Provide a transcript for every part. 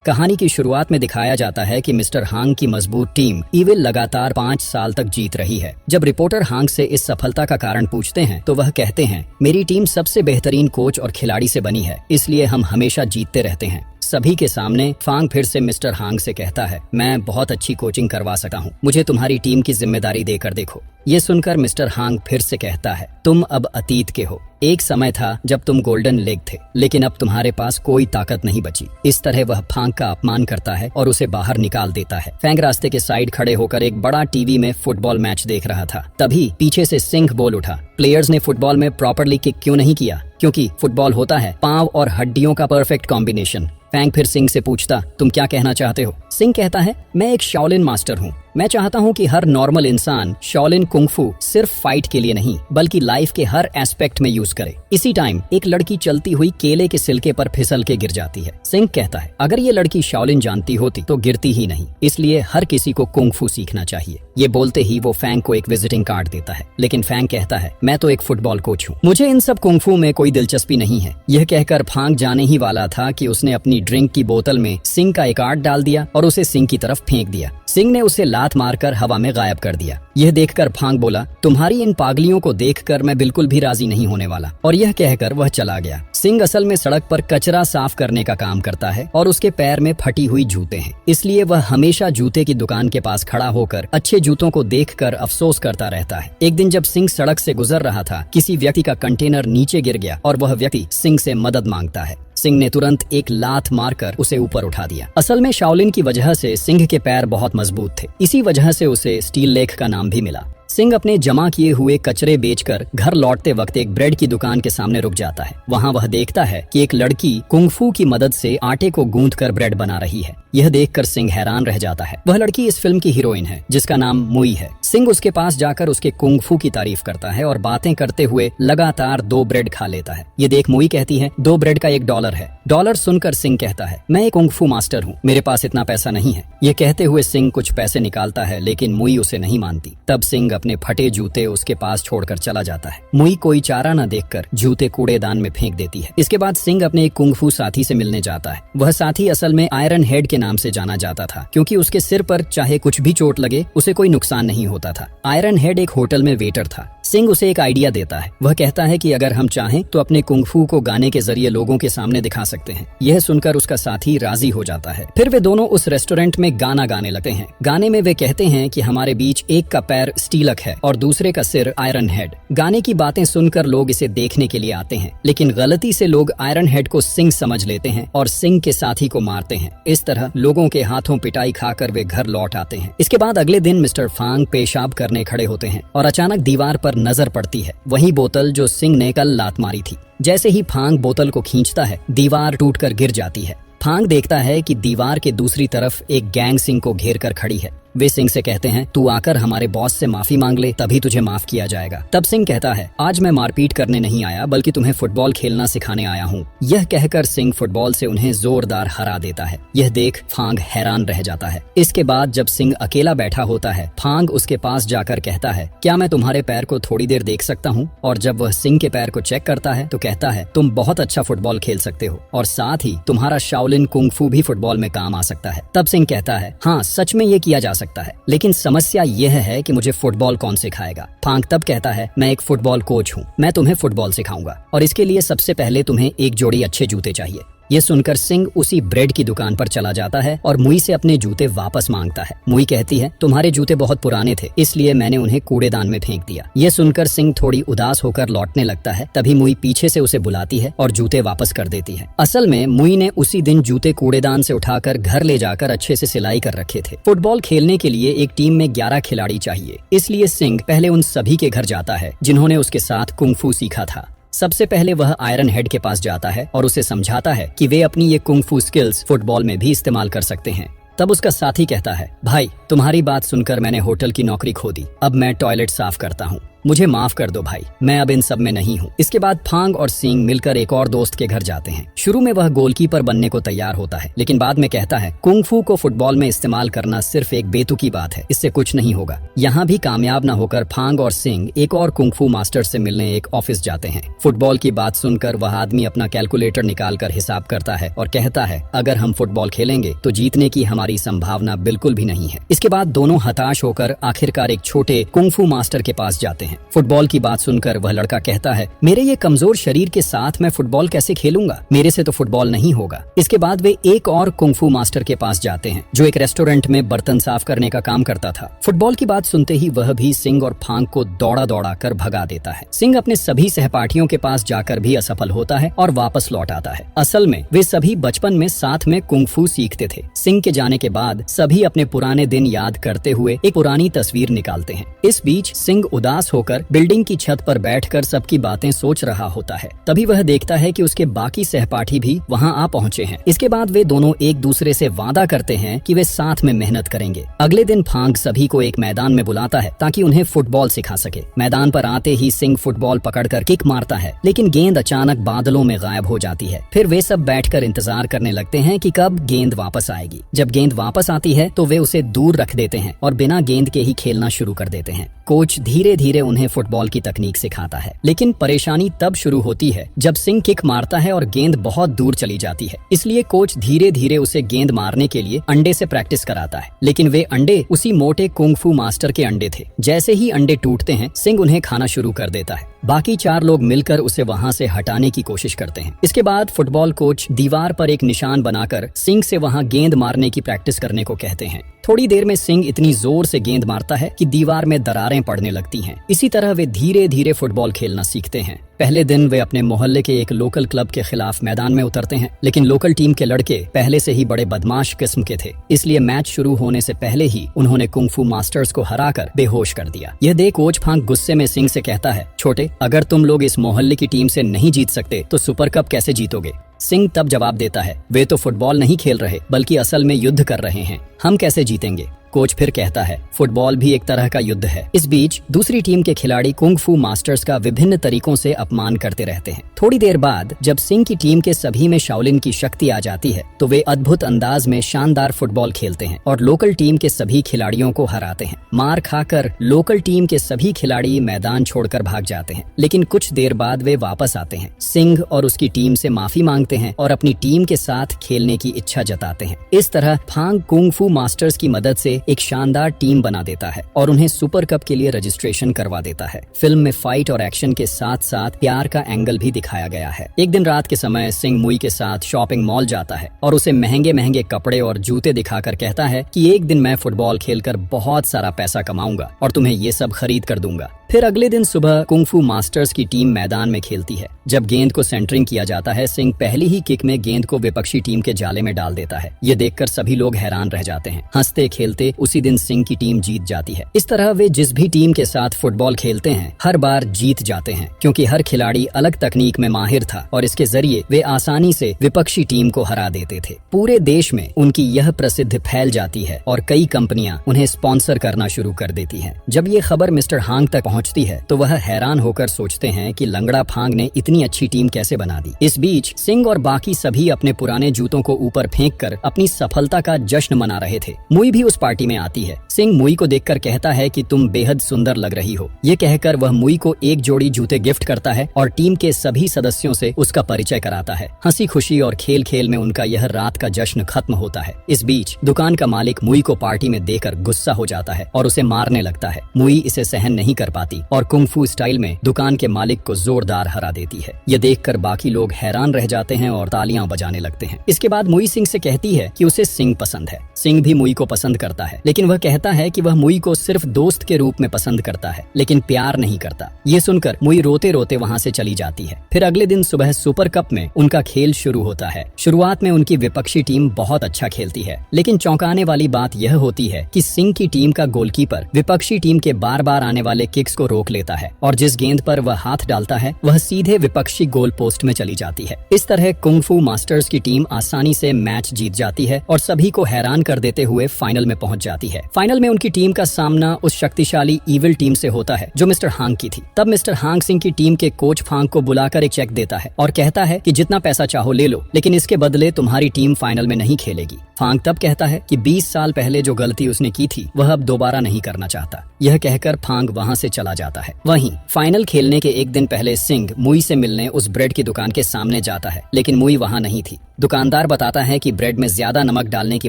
कहानी की शुरुआत में दिखाया जाता है कि मिस्टर हांग की मजबूत टीम इविल लगातार 5 साल तक जीत रही है। जब रिपोर्टर हांग से इस सफलता का कारण पूछते हैं तो वह कहते हैं, मेरी टीम सबसे बेहतरीन कोच और खिलाड़ी से बनी है, इसलिए हम हमेशा जीतते रहते हैं। सभी के सामने फांग फिर से मिस्टर हांग से कहता है, मैं बहुत अच्छी कोचिंग करवा सका हूँ, मुझे तुम्हारी टीम की जिम्मेदारी देकर देखो। ये सुनकर मिस्टर हांग फिर से कहता है, तुम अब अतीत के हो। एक समय था जब तुम गोल्डन लेग थे, लेकिन अब तुम्हारे पास कोई ताकत नहीं बची। इस तरह वह फांग का अपमान करता है और उसे बाहर निकाल देता है। फैंग रास्ते के साइड खड़े होकर एक बड़ा टीवी में फुटबॉल मैच देख रहा था। तभी पीछे से सिंह बोल उठा, प्लेयर्स ने फुटबॉल में प्रॉपरली किक क्यों नहीं किया? क्योंकि फुटबॉल होता है पांव और हड्डियों का परफेक्ट कॉम्बिनेशन। फैंग फिर सिंह से पूछता, तुम क्या कहना चाहते हो? सिंह कहता है, मैं एक शाओलिन मास्टर हूँ। मैं चाहता हूँ कि हर नॉर्मल इंसान शाओलिन कुंग-फू सिर्फ फाइट के लिए नहीं बल्कि लाइफ के हर एस्पेक्ट में यूज करे। इसी टाइम एक लड़की चलती हुई केले के सिलके पर फिसल के गिर जाती है। सिंह कहता है, अगर ये लड़की शाओलिन जानती होती तो गिरती ही नहीं, इसलिए हर किसी को कुंग-फू सीखना चाहिए। ये बोलते ही वो फैंग को एक विजिटिंग कार्ड देता है, लेकिन फैंग कहता है, मैं तो एक फुटबॉल कोच हूँ, मुझे इन सब कुंग-फू में कोई दिलचस्पी नहीं है। यह कहकर फांग जाने ही वाला था कि उसने अपनी ड्रिंक की बोतल में सिंह का एक कार्ड डाल दिया और उसे सिंह की तरफ फेंक दिया। सिंह ने उसे लात मारकर हवा में गायब कर दिया। यह देखकर फांग बोला, तुम्हारी इन पागलियों को देखकर मैं बिल्कुल भी राजी नहीं होने वाला, और यह कहकर वह चला गया। सिंह असल में सड़क पर कचरा साफ करने का काम करता है और उसके पैर में फटी हुई जूते हैं, इसलिए वह हमेशा जूते की दुकान के पास खड़ा होकर अच्छे जूतों को देखकर अफसोस करता रहता है। एक दिन जब सिंह सड़क से गुजर रहा था, किसी व्यक्ति का कंटेनर नीचे गिर गया और वह व्यक्ति सिंह से मदद मांगता है। सिंह ने तुरंत एक लात मारकर उसे ऊपर उठा दिया। असल में शाओलिन की वजह से सिंह के पैर बहुत मजबूत थे, इसी वजह से उसे स्टील लेग का नाम भी मिला। सिंह अपने जमा किए हुए कचरे बेचकर घर लौटते वक्त एक ब्रेड की दुकान के सामने रुक जाता है। वहाँ वह देखता है कि एक लड़की कुंग-फू की मदद से आटे को गूंथकर ब्रेड बना रही है। यह देखकर सिंह हैरान रह जाता है। वह लड़की इस फिल्म की हीरोइन है जिसका नाम मुई है। सिंह उसके पास जाकर उसके कुंग-फू की तारीफ करता है और बातें करते हुए लगातार 2 ब्रेड खा लेता है। ये देख मुई कहती है, 2 ब्रेड का $1 है। डॉलर सुनकर सिंह कहता है, मैं एक कुंग-फू मास्टर हूँ, मेरे पास इतना पैसा नहीं है। ये कहते हुए सिंह कुछ पैसे निकालता है, लेकिन मुई उसे नहीं मानती। तब सिंह अपने फटे जूते उसके पास छोड़कर चला जाता है। मुई कोई चारा न देखकर जूते कूड़ेदान में फेंक देती है। इसके बाद सिंह अपने एक कुंग-फू साथी से मिलने जाता है। वह साथी असल में आयरन हेड के नाम से जाना जाता था, क्योंकि उसके सिर पर चाहे कुछ भी चोट लगे उसे कोई नुकसान नहीं होता था। आयरन हेड एक होटल में वेटर था। सिंह उसे एक आइडिया देता है। वह कहता है कि अगर हम चाहें तो अपने कुंग-फू को गाने के जरिए लोगों के सामने दिखा सकते हैं। यह सुनकर उसका साथी राजी हो जाता है। फिर वे दोनों उस रेस्टोरेंट में गाना गाने लगते हैं। गाने में वे कहते हैं कि हमारे बीच एक का पैर स्टीलक है और दूसरे का सिर आयरन हेड। गाने की बातें सुनकर लोग इसे देखने के लिए आते हैं, लेकिन गलती से लोग आयरन हेड को सिंह समझ लेते हैं और सिंह के साथी को मारते हैं। इस तरह लोगों के हाथों पिटाई खाकर वे घर लौट आते हैं। इसके बाद अगले दिन मिस्टर फांग पेशाब करने खड़े होते हैं और अचानक दीवार पर नजर पड़ती है वही बोतल जो सिंह ने कल लात मारी थी। जैसे ही फांग बोतल को खींचता है, दीवार टूटकर गिर जाती है। फांग देखता है कि दीवार के दूसरी तरफ एक गैंग सिंह को घेर कर खड़ी है। वे सिंह से कहते हैं, तू आकर हमारे बॉस से माफी मांग ले, तभी तुझे माफ किया जाएगा। तब सिंह कहता है, आज मैं मारपीट करने नहीं आया बल्कि तुम्हें फुटबॉल खेलना सिखाने आया हूँ। यह कहकर सिंह फुटबॉल से उन्हें जोरदार हरा देता है। यह देख फांग हैरान रह जाता है। इसके बाद जब सिंह अकेला बैठा होता है, फांग उसके पास जाकर कहता है, क्या मैं तुम्हारे पैर को थोड़ी देर देख सकता हूँ? और जब वह सिंह के पैर को चेक करता है तो कहता है, तुम बहुत अच्छा फुटबॉल खेल सकते हो और साथ ही तुम्हारा शाओलिन कुंग-फू भी फुटबॉल में काम आ सकता है। तब सिंह कहता है, हाँ सच में ये किया जा सकता है, लेकिन समस्या यह है कि मुझे फुटबॉल कौन सिखाएगा? फांग तब कहता है, मैं एक फुटबॉल कोच हूँ, मैं तुम्हें फुटबॉल सिखाऊंगा और इसके लिए सबसे पहले तुम्हें एक जोड़ी अच्छे जूते चाहिए। ये सुनकर सिंह उसी ब्रेड की दुकान पर चला जाता है और मुई से अपने जूते वापस मांगता है। मुई कहती है, तुम्हारे जूते बहुत पुराने थे, इसलिए मैंने उन्हें कूड़ेदान में फेंक दिया। ये सुनकर सिंह थोड़ी उदास होकर लौटने लगता है। तभी मुई पीछे से उसे बुलाती है और जूते वापस कर देती है। असल में मुई ने उसी दिन जूते कूड़ेदान से उठाकर घर ले जाकर अच्छे से सिलाई कर रखे थे। फुटबॉल खेलने के लिए एक टीम में 11 खिलाड़ी चाहिए, इसलिए सिंह पहले उन सभी के घर जाता है जिन्होंने उसके साथ कुंग-फू सीखा था। सबसे पहले वह आयरन हेड के पास जाता है और उसे समझाता है कि वे अपनी ये कुंग-फू स्किल्स फुटबॉल में भी इस्तेमाल कर सकते हैं। तब उसका साथी कहता है, भाई तुम्हारी बात सुनकर मैंने होटल की नौकरी खो दी, अब मैं टॉयलेट साफ करता हूँ। मुझे माफ कर दो भाई, मैं अब इन सब में नहीं हूँ। इसके बाद फांग और सिंग मिलकर एक और दोस्त के घर जाते हैं। शुरू में वह गोलकीपर बनने को तैयार होता है, लेकिन बाद में कहता है कुंग-फू को फुटबॉल में इस्तेमाल करना सिर्फ एक बेतुकी बात है, इससे कुछ नहीं होगा। यहाँ भी कामयाब न होकर फांग और सिंग एक और कुंग-फू मास्टर से मिलने एक ऑफिस जाते हैं। फुटबॉल की बात सुनकर वह आदमी अपना कैलकुलेटर निकालकर हिसाब करता है और कहता है अगर हम फुटबॉल खेलेंगे तो जीतने की हमारी संभावना बिल्कुल भी नहीं है। इसके बाद दोनों हताश होकर आखिरकार एक छोटे कुंग-फू मास्टर के पास जाते हैं। फुटबॉल की बात सुनकर वह लड़का कहता है मेरे ये कमजोर शरीर के साथ मैं फुटबॉल कैसे खेलूंगा, मेरे से तो फुटबॉल नहीं होगा। इसके बाद वे एक और कुंग-फू मास्टर के पास जाते हैं जो एक रेस्टोरेंट में बर्तन साफ करने का काम करता था। फुटबॉल की बात सुनते ही वह भी सिंग और फांग को दौड़ा दौड़ा कर भगा देता है। सिंग अपने सभी सहपाठियों के पास जाकर भी असफल होता है और वापस लौट आता है। असल में वे सभी बचपन में साथ में कुंग-फू सीखते थे। सिंग के जाने के बाद सभी अपने पुराने दिन याद करते हुए एक पुरानी तस्वीर निकालते हैं। इस बीच सिंग उदास होकर बिल्डिंग की छत पर बैठकर सबकी बातें सोच रहा होता है। तभी वह देखता है कि उसके बाकी सहपाठी भी वहां आ पहुंचे हैं। इसके बाद वे दोनों एक दूसरे से वादा करते हैं कि वे साथ में मेहनत करेंगे। अगले दिन फांग सभी को एक मैदान में बुलाता है ताकि उन्हें फुटबॉल सिखा सके। मैदान पर आते ही सिंग फुटबॉल पकड़कर किक मारता है, लेकिन गेंद अचानक बादलों में गायब हो जाती है। फिर वे सब बैठकर इंतजार करने लगते हैं कि कब गेंद वापस आएगी। जब गेंद वापस आती है तो वे उसे दूर रख देते हैं और बिना गेंद के ही खेलना शुरू कर देते हैं। कोच धीरे धीरे उन्हें फुटबॉल की तकनीक सिखाता है, लेकिन परेशानी तब शुरू होती है जब सिंग किक मारता है और गेंद बहुत दूर चली जाती है। इसलिए कोच धीरे धीरे उसे गेंद मारने के लिए अंडे से प्रैक्टिस कराता है, लेकिन वे अंडे उसी मोटे कुंग-फू मास्टर के अंडे थे। जैसे ही अंडे टूटते हैं सिंग उन्हें खाना शुरू कर देता है। बाकी 4 लोग मिलकर उसे वहां से हटाने की कोशिश करते हैं। इसके बाद फुटबॉल कोच दीवार पर एक निशान बनाकर सिंग से वहां गेंद मारने की प्रैक्टिस करने को कहते हैं। थोड़ी देर में सिंग इतनी जोर से गेंद मारता है कि दीवार में दरारें पड़ने लगती हैं। इसी तरह वे धीरे धीरे फुटबॉल खेलना सीखते हैं। पहले दिन वे अपने मोहल्ले के एक लोकल क्लब के खिलाफ मैदान में उतरते हैं, लेकिन लोकल टीम के लड़के पहले से ही बड़े बदमाश किस्म के थे, इसलिए मैच शुरू होने से पहले ही उन्होंने कुंग-फू मास्टर्स को हराकर बेहोश कर दिया। यह देख कोच फांग गुस्से में सिंग से कहता है छोटे, अगर तुम लोग इस मोहल्ले की टीम से नहीं जीत सकते तो सुपर कप कैसे जीतोगे। सिंग तब जवाब देता है वे तो फुटबॉल नहीं खेल रहे बल्कि असल में युद्ध कर रहे हैं, हम कैसे जीतेंगे। कोच फिर कहता है फुटबॉल भी एक तरह का युद्ध है। इस बीच दूसरी टीम के खिलाड़ी कुंग-फू मास्टर्स का विभिन्न तरीकों से अपमान करते रहते हैं। थोड़ी देर बाद जब सिंह की टीम के सभी में शाओलिन की शक्ति आ जाती है तो वे अद्भुत अंदाज में शानदार फुटबॉल खेलते हैं और लोकल टीम के सभी खिलाड़ियों को हराते हैं। मार खाकर लोकल टीम के सभी खिलाड़ी मैदान छोड़कर भाग जाते हैं, लेकिन कुछ देर बाद वे वापस आते हैं। सिंह और उसकी टीम से माफी मांगते हैं और अपनी टीम के साथ खेलने की इच्छा जताते हैं। इस तरह फांग कुंग-फू मास्टर्स की मदद से एक शानदार टीम बना देता है और उन्हें सुपर कप के लिए रजिस्ट्रेशन करवा देता है। फिल्म में फाइट और एक्शन के साथ साथ प्यार का एंगल भी दिखाया गया है। एक दिन रात के समय सिंह मुई के साथ शॉपिंग मॉल जाता है और उसे महंगे महंगे कपड़े और जूते दिखाकर कहता है कि एक दिन मैं फुटबॉल खेलकर बहुत सारा पैसा कमाऊंगा और तुम्हें ये सब खरीद कर दूंगा। फिर अगले दिन सुबह कुंग-फू मास्टर्स की टीम मैदान में खेलती है। जब गेंद को सेंटरिंग किया जाता है सिंह पहली ही किक में गेंद को विपक्षी टीम के जाले में डाल देता है। ये देखकर सभी लोग हैरान रह जाते हैं। हंसते खेलते उसी दिन सिंह की टीम जीत जाती है। इस तरह वे जिस भी टीम के साथ फुटबॉल खेलते हैं हर बार जीत जाते हैं, क्योंकि हर खिलाड़ी अलग तकनीक में माहिर था और इसके जरिए वे आसानी से विपक्षी टीम को हरा देते थे। पूरे देश में उनकी यह प्रसिद्धि फैल जाती है और कई कंपनियां उन्हें स्पॉन्सर करना शुरू कर देती हैं। जब ये खबर मिस्टर हांग तक पहुंचती है तो वह हैरान होकर सोचते हैं कि लंगड़ा फांग ने इतनी अच्छी टीम कैसे बना दी। इस बीच सिंह और बाकी सभी अपने पुराने जूतों को ऊपर फेंककर अपनी सफलता का जश्न मना रहे थे। मुई भी उस पार्टी में आती है। सिंह मुई को देखकर कहता है कि तुम बेहद सुंदर लग रही हो। ये कहकर वह मुई को एक जोड़ी जूते गिफ्ट करता है और टीम के सभी सदस्यों से उसका परिचय कराता है। हंसी खुशी और खेल खेल में उनका यह रात का जश्न खत्म होता है। इस बीच दुकान का मालिक मुई को पार्टी में देकर गुस्सा हो जाता है और उसे मारने लगता है। मुई इसे सहन नहीं कर पाती और कुंग-फू स्टाइल में दुकान के मालिक को जोरदार हरा देती है। ये देखकर बाकी लोग हैरान रह जाते हैं और तालियां बजाने लगते हैं। इसके बाद मुई सिंह से कहती है कि उसे सिंह पसंद है। सिंह भी मुई को पसंद करता है, लेकिन वह कहता है कि वह मुई को सिर्फ दोस्त के रूप में पसंद करता है, लेकिन प्यार नहीं करता। ये सुनकर मुई रोते रोते वहाँ से चली जाती है। फिर अगले दिन सुबह सुपर कप में उनका खेल शुरू होता है। शुरुआत में उनकी विपक्षी टीम बहुत अच्छा खेलती है, लेकिन चौंकाने वाली बात यह होती है कि सिंह की टीम का गोलकीपर विपक्षी टीम के बार बार आने वाले किक्स को रोक लेता है और जिस गेंद पर वह हाथ डालता है वह सीधे विपक्षी गोल पोस्ट में चली जाती है। इस तरह कुंग फू मास्टर्स की टीम आसानी से मैच जीत जाती है और सभी को हैरान कर देते हुए फाइनल में पहुंच जाती है। फाइनल में उनकी टीम का सामना उस शक्तिशाली इविल टीम से होता है जो मिस्टर हांग की थी। तब मिस्टर हांग सिंह की टीम के कोच फांग को बुलाकर एक चेक देता है और कहता है कि जितना पैसा चाहो ले लो, लेकिन इसके बदले तुम्हारी टीम फाइनल में नहीं खेलेगी। फांग तब कहता है कि 20 साल पहले जो गलती उसने की थी वह अब दोबारा नहीं करना चाहता। यह कहकर फांग वहां से चला जाता है। वहीं फाइनल खेलने के एक दिन पहले सिंह मुई से मिलने उस ब्रेड की दुकान के सामने जाता है, लेकिन मुई वहां नहीं थी। दुकानदार बताता है कि ब्रेड में ज्यादा नमक डालने की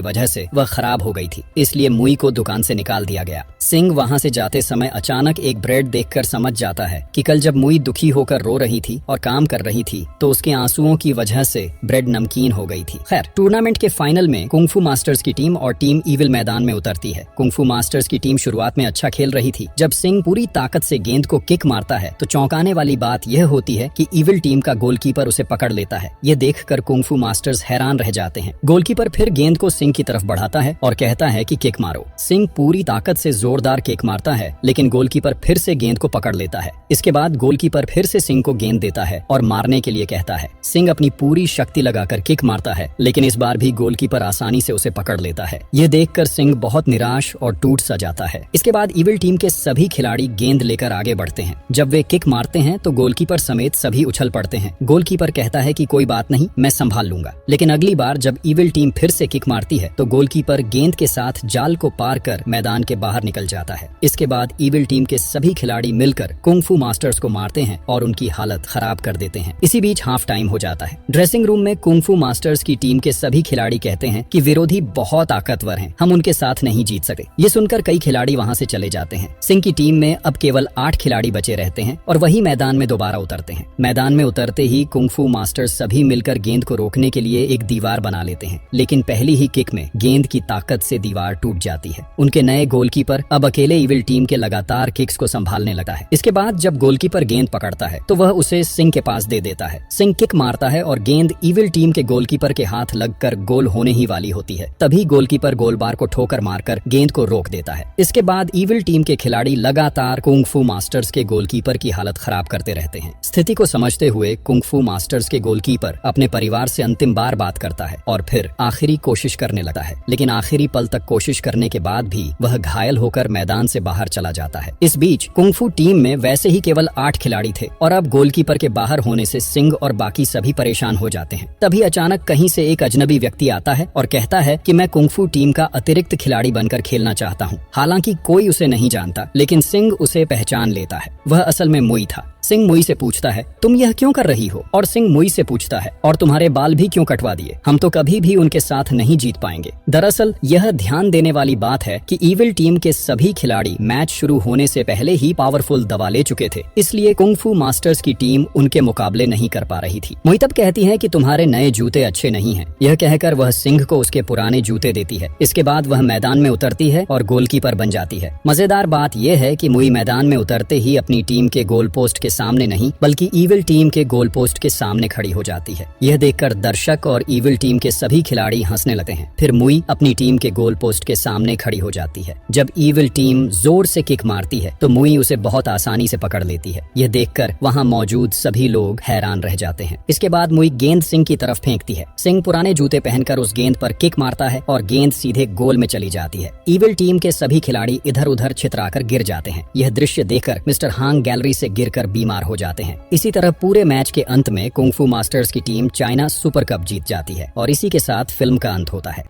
वजह से वह खराब हो गई थी, इसलिए मुई को दुकान से निकाल दिया गया। सिंह वहां से जाते समय अचानक एक ब्रेड देखकर समझ जाता है कि कल जब मुई दुखी होकर रो रही थी और काम कर रही थी तो उसके आंसुओं की वजह से ब्रेड नमकीन हो गई थी। खैर, टूर्नामेंट के फाइनल में कुंग फू मास्टर्स की टीम और टीम इविल मैदान में उतरती है। कुंग फू मास्टर्स की टीम शुरुआत में अच्छा खेल रही थी। जब सिंह पूरी ताकत से गेंद को किक मारता है तो चौंकाने वाली बात यह होती है कि इविल टीम का गोलकीपर उसे पकड़ लेता है। यह देखकर कुंग फू मास्टर्स हैरान रह जाते हैं। गोलकीपर फिर गेंद को सिंह की तरफ बढ़ाता है और कहता है कि किक मारो। सिंह पूरी ताकत से जोरदार किक मारता है, लेकिन गोलकीपर फिर से गेंद को पकड़ लेता है। इसके बाद गोलकीपर फिर से सिंह को गेंद देता है और मारने के लिए कहता है। सिंह अपनी पूरी शक्ति लगाकर किक मारता है, लेकिन इस बार भी गोलकीपर आसानी से उसे पकड़ लेता है। यह देखकर सिंह बहुत निराश और टूट सा जाता है। इसके बाद इविल टीम के सभी खिलाड़ी गेंद लेकर आगे बढ़ते हैं। जब वे किक मारते हैं तो गोलकीपर समेत सभी उछल पड़ते हैं। गोलकीपर कहता है कि कोई बात नहीं, मैं संभाल लूंगा। लेकिन अगली बार जब इविल टीम फिर से किक मारती है तो गोलकीपर गेंद के साथ जाल को पार कर मैदान के बाहर निकल जाता है। इसके बाद इविल टीम के सभी खिलाड़ी मिलकर कुंग फू मास्टर्स को मारते हैं और उनकी हालत खराब कर देते हैं। इसी बीच हाफ टाइम हो जाता है। ड्रेसिंग रूम में कुंग फू मास्टर्स की टीम के सभी खिलाड़ी कहते हैं कि विरोधी बहुत ताकतवर हैं, हम उनके साथ नहीं जीत सकते। ये सुनकर कई खिलाड़ी वहां से चले जाते हैं। सिंह की टीम में अब केवल 8 खिलाड़ी बचे रहते हैं और वही मैदान में दोबारा उतरते हैं। मैदान में उतरते ही कुंग फू मास्टर्स सभी मिलकर गेंद को रोकने के लिए एक दीवार बना लेते हैं, लेकिन पहली ही किक में गेंद की ताकत से दीवार टूट जाती है। उनके नए गोलकीपर अब अकेले इविल टीम के लगातार किक्स को संभालने लगा है। इसके बाद जब गोलकीपर गेंद पकड़ता है तो वह उसे सिंह के पास दे देता है। सिंह किक मारता है और गेंद इविल टीम के गोलकीपर के हाथ लगकर गोल होने ही वाली होती है। तभी गोलकीपर गोलबार को ठोकर मारकर गेंद को रोक देता है। इसके बाद इविल टीम के खिलाड़ी लगातार कुंग फू मास्टर्स के गोलकीपर की हालत खराब करते रहते हैं। स्थिति को समझते हुए कुंग फू मास्टर्स के गोलकीपर अपने परिवार से अंतिम बार बात करता है और फिर आखिरी कोशिश करने लगता है, लेकिन आखिरी पल तक कोशिश करने के बाद भी वह घायल होकर मैदान से बाहर चला जाता है। इस बीच कुंग फू टीम में वैसे ही केवल 8 खिलाड़ी थे और अब गोलकीपर के बाहर होने से सिंह और बाकी सभी परेशान हो जाते हैं। तभी अचानक कहीं से एक अजनबी व्यक्ति आता है और कहता है कि मैं कुंग फू टीम का अतिरिक्त खिलाड़ी बनकर खेलना चाहता हूँ। हालांकि कोई उसे नहीं जानता, लेकिन सिंह उसे पहचान लेता है। वह असल में मुई था। सिंह मुई से पूछता है, तुम यह क्यों कर रही हो? और सिंह मुई से पूछता है, और तुम्हारे बाल भी क्यों कटवा दिए? हम तो कभी भी उनके साथ नहीं जीत पाएंगे। दरअसल यह ध्यान देने वाली बात है कि इविल टीम के सभी खिलाड़ी मैच शुरू होने से पहले ही पावरफुल दवा ले चुके थे, इसलिए कुंग फू मास्टर्स की टीम उनके मुकाबले नहीं कर पा रही थी। मुई तब कहती है कि तुम्हारे नए जूते अच्छे नहीं हैं। यह कहकर वह सिंह को उसके पुराने जूते देती है। इसके बाद वह मैदान में उतरती है और गोलकीपर बन जाती है। मजेदार बात यह है कि मुई मैदान में उतरते ही अपनी टीम के गोल पोस्ट के सामने नहीं बल्कि इविल टीम के गोल पोस्ट के सामने खड़ी हो जाती है। यह देखकर दर्शक और इविल टीम के सभी खिलाड़ी हंसने लगते हैं। फिर मुई अपनी टीम के गोल पोस्ट के सामने खड़ी हो जाती है। जब इविल टीम जोर से किक मारती है तो मुई उसे बहुत आसानी से पकड़ लेती है। यह देखकर वहां मौजूद सभी लोग हैरान रह जाते हैं। इसके बाद मुई गेंद सिंह की तरफ फेंकती है। सिंह पुराने जूते पहनकर उस गेंद पर किक मारता है और गेंद सीधे गोल में चली जाती है। इविल टीम के सभी खिलाड़ी इधर उधर छितराकर गिर जाते हैं। यह दृश्य देखकर मिस्टर हांग गैलरी से गिरकर बीमार हो जाते हैं। इसी तरह पूरे मैच के अंत में कुंग फू मास्टर्स की टीम चाइना सुपर कप जीत जाती है और इसी के साथ फिल्म का अंत होता है।